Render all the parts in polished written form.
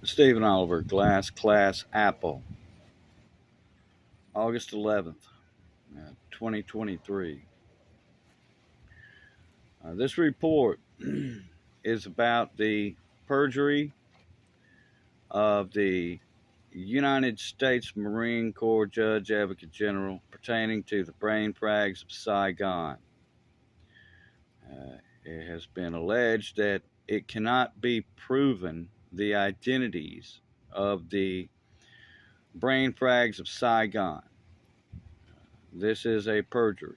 Stephen Oliver, Glass Class Apple, August 11th, 2023. This report is about the perjury of the United States Marine Corps Judge Advocate General pertaining to the brain frags of Saigon. It has been alleged that it cannot be proven the identities of the brain frags of Saigon. This is a perjury.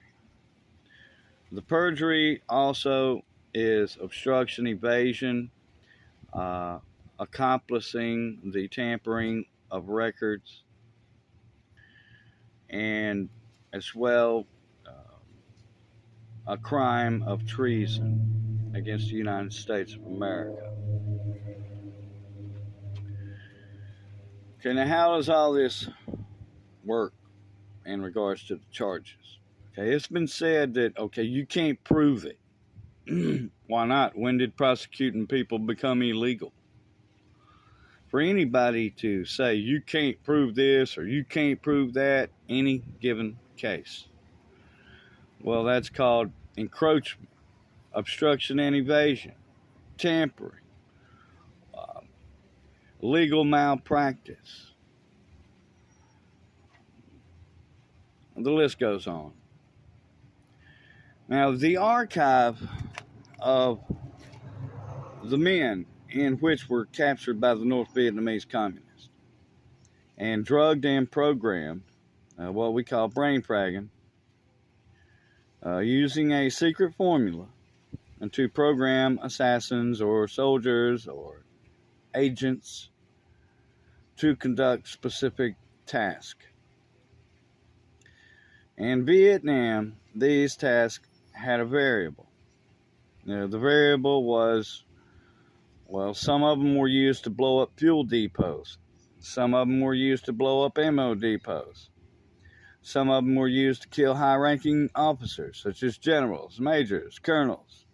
The perjury also is obstruction, evasion, accomplishing the tampering of records, and as well a crime of treason against the United States of America. Okay, now how does all this work in regards to the charges? Okay, it's been said that, okay, you can't prove it. Why not? When did prosecuting people become illegal? For anybody to say you can't prove this or you can't prove that, any given case, well, that's called encroachment, obstruction and evasion, tampering, legal malpractice. The list goes on. Now, the archive of the men in which were captured by the North Vietnamese communists and drugged and programmed, what we call brain fragging, using a secret formula and to program assassins or soldiers or agents to conduct specific tasks. In Vietnam, these tasks had a variable. The variable was, well, some of them were used to blow up fuel depots. Some of them were used to blow up ammo depots. Some of them were used to kill high-ranking officers, such as generals, majors, colonels.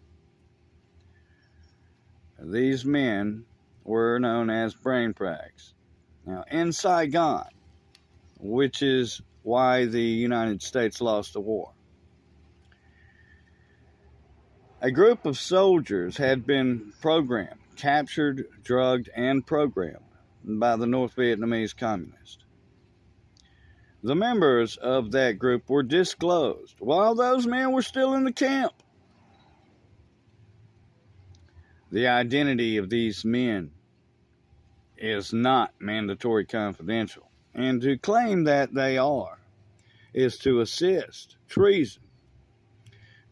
These men were known as brain frags. Now, in Saigon, which is why the United States lost the war, a group of soldiers had been programmed, captured, drugged, and programmed by the North Vietnamese communists. The members of that group were disclosed while those men were still in the camp. The identity of these men is not mandatory confidential, and to claim that they are is to assist treason.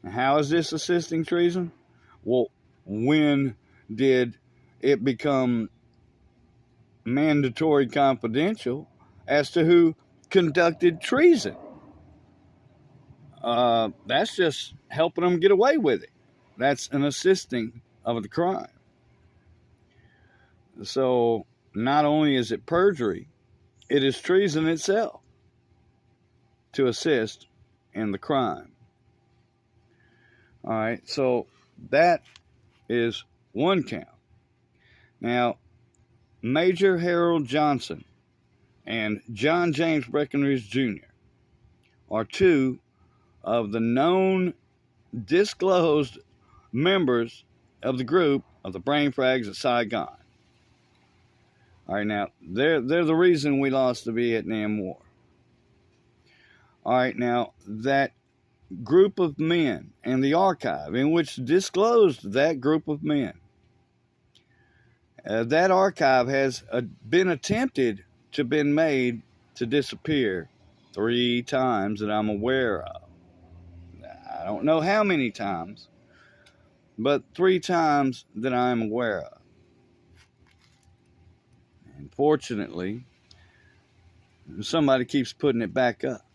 Now, how is this assisting treason? Well, when did it become mandatory confidential as to who conducted treason? That's just helping them get away with it. That's an assisting of the crime. So not only is it perjury, it is treason itself to assist in the crime. All right, so that is one count. Now, Major Harold Johnson and John James Breckenridge Jr. are two of the known disclosed members of the group of the brain frags of Saigon. All right, now, they're the reason we lost the Vietnam War. All right, now, that group of men and the archive in which disclosed that group of men, that archive has been attempted to been made to disappear 3 times that I'm aware of. I don't know how many times, but 3 times that I'm aware of. And fortunately, somebody keeps putting it back up.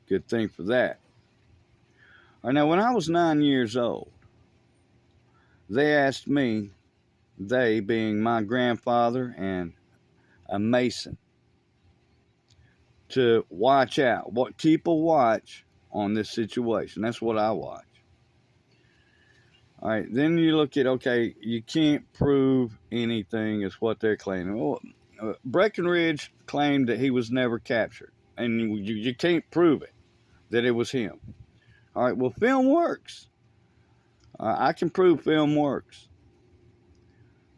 Good thing for that. All right, now, when I was 9 years old, they asked me, they being my grandfather and a Mason, to watch out, keep a watch on this situation. That's what I watch. All right, then you look at, okay, you can't prove anything is what they're claiming. Well, Breckinridge claimed that he was never captured, and you can't prove it, that it was him. All right, well, film works. I can prove film works.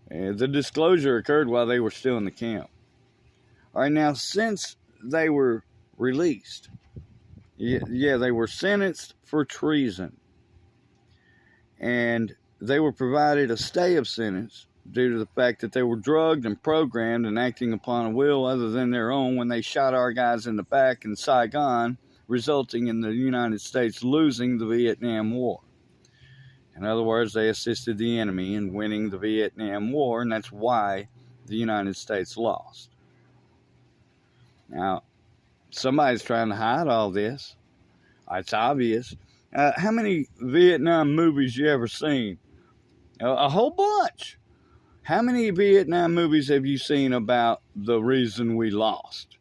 The disclosure occurred while they were still in the camp. All right, now, since they were released, yeah, they were sentenced for treason. And they were provided a stay of sentence due to the fact that they were drugged and programmed and acting upon a will other than their own when they shot our guys in the back in Saigon, resulting in the United States losing the Vietnam War. In other words, they assisted the enemy in winning the Vietnam War, and that's why the United States lost. Now, somebody's trying to hide all this. It's obvious. How many Vietnam movies you ever seen? A whole bunch. How many Vietnam movies have you seen about the reason we lost?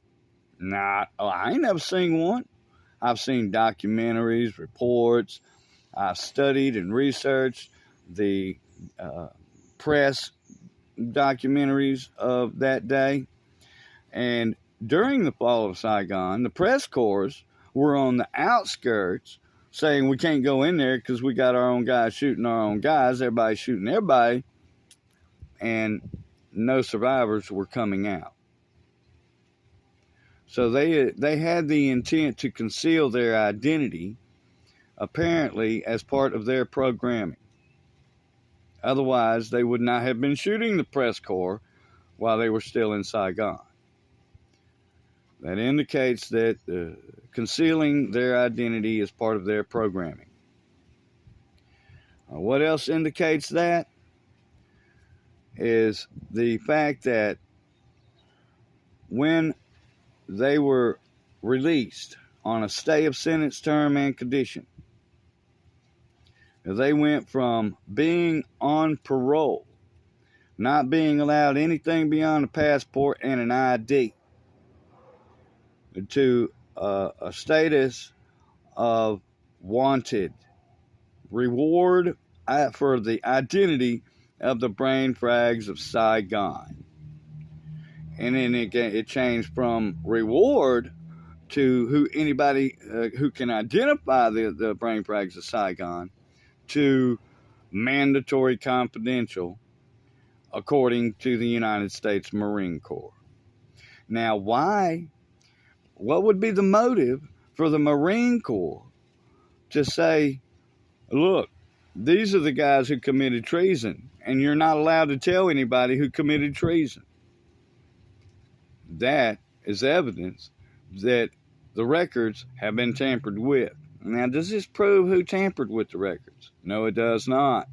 I ain't never seen one. I've seen documentaries, reports. I've studied and researched the press documentaries of that day. And during the fall of Saigon, the press corps were on the outskirts saying we can't go in there because we got our own guys shooting our own guys. Everybody's shooting everybody. And no survivors were coming out. So they had the intent to conceal their identity, apparently as part of their programming. Otherwise, they would not have been shooting the press corps while they were still in Saigon. That indicates that concealing their identity is part of their programming. What else indicates that is the fact that when they were released on a stay of sentence term and condition, they went from being on parole, not being allowed anything beyond a passport and an ID, to a status of wanted, reward for the identity of the brain frags of Saigon. And then it changed from reward to anybody who can identify the brain frags of Saigon to mandatory confidential, according to the United States Marine Corps. Now, why? What would be the motive for the Marine Corps to say, look, these are the guys who committed treason, and you're not allowed to tell anybody who committed treason? That is evidence that the records have been tampered with. Now, does this prove who tampered with the records? No, it does not.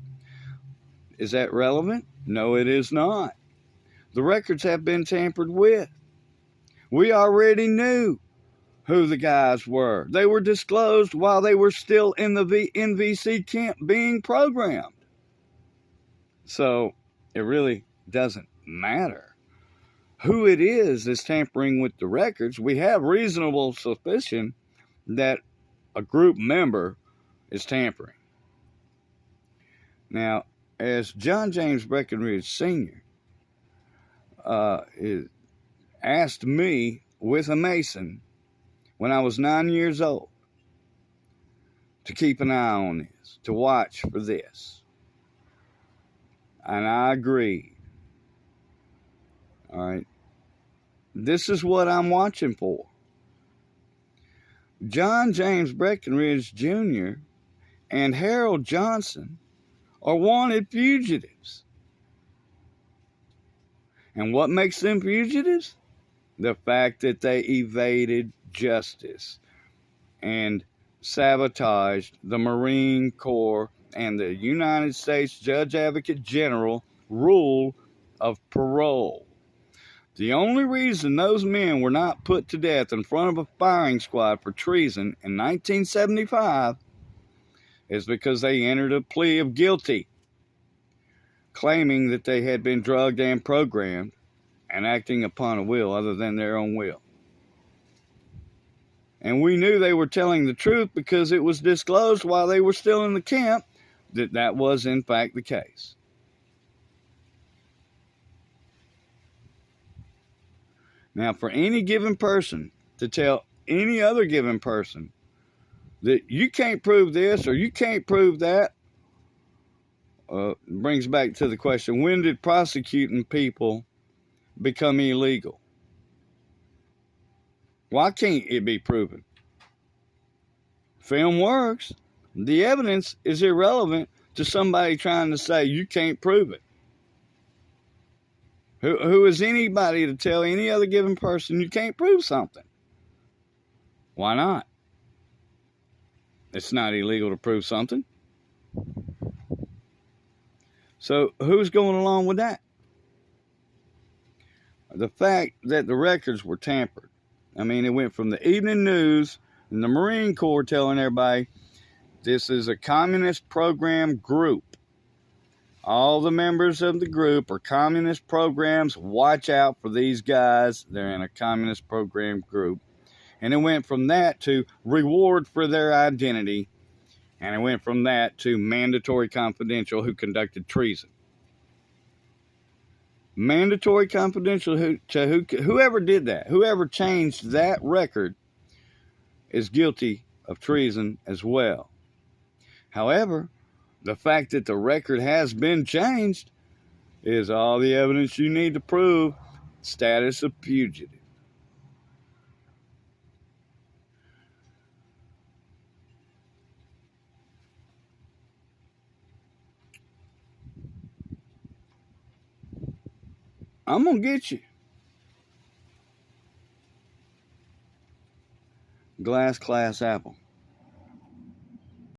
Is that relevant? No, it is not. The records have been tampered with. We already knew who the guys were. They were disclosed while they were still in the NVC camp being programmed. So it really doesn't matter who it is that's tampering with the records. We have reasonable suspicion that a group member is tampering. Now, as John James Breckinridge Sr. Asked me with a Mason when I was 9 years old to keep an eye on this, to watch for this. And I agreed. All right. This is what I'm watching for. John James Breckinridge Jr. and Harold Johnson are wanted fugitives. And what makes them fugitives? The fact that they evaded justice and sabotaged the Marine Corps and the United States Judge Advocate General rule of parole. The only reason those men were not put to death in front of a firing squad for treason in 1975 is because they entered a plea of guilty, claiming that they had been drugged and programmed and acting upon a will other than their own will. And we knew they were telling the truth because it was disclosed while they were still in the camp that that was in fact the case. Now, for any given person to tell any other given person that you can't prove this or you can't prove that, brings back to the question, when did prosecuting people become illegal? Why can't it be proven? Film works. The evidence is irrelevant to somebody trying to say you can't prove it. Who is anybody to tell any other given person you can't prove something? Why not? It's not illegal to prove something. So who's going along with that? The fact that the records were tampered. I mean, it went from the evening news and the Marine Corps telling everybody this is a communist program group. All the members of the group are communist programs. Watch out for these guys. They're in a communist program group. And it went from that to reward for their identity. And it went from that to mandatory confidential who conducted treason. Mandatory confidential whoever did that, whoever changed that record is guilty of treason as well. However, the fact that the record has been changed is all the evidence you need to prove status of fugitive. I'm going to get you. Glass class apple.